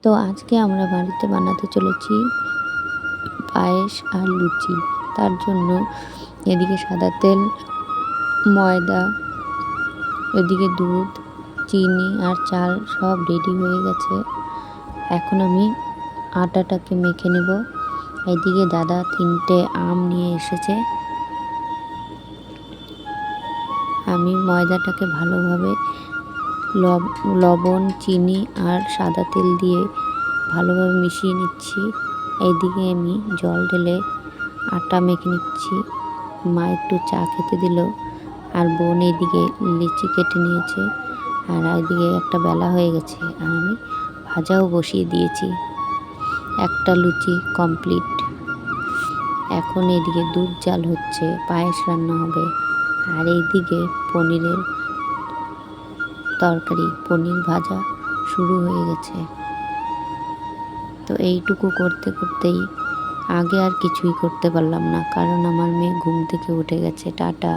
তো আজকে আমরা বাড়িতে বানাতে চলেছি পায়েস আর লুচি। তার জন্য এদিকে সাদা তেল, ময়দা, ওইদিকে দুধ, চিনি আর চাল সব রেডি হয়ে গেছে। এখন আমি আটাটাকে মেখে নেব। এদিকে দাদা 3টে আম নিয়ে এসেছে। আমি ময়দাটাকে ভালোভাবে লবণ, চিনি আর সাদা তেল দিয়ে ভালোভাবে মিশিয়ে নিচ্ছি। এইদিকে আমি জল ঢেলে আটা মেখে নিচ্ছি। মা একটু চা খেতে দিল, আর বোন এইদিকে লিচি কেটে নিয়েছে। আর এইদিকে একটা বেলা হয়ে গেছে, আর আমি ভাজাও বসিয়ে দিয়েছি। একটা লুচি কমপ্লিট। এখন এইদিকে দুধ জাল হচ্ছে, পায়েস রান্না হবে। আর এইদিকে পনিরের তরকারি, পনির ভাজা শুরু হয়ে গেছে। তো এইটুকু করতে করতেই আগে আর কিছুই করতে পারলাম না, কারণ আমার মেয়ে ঘুম থেকে উঠে গেছে। টাটা।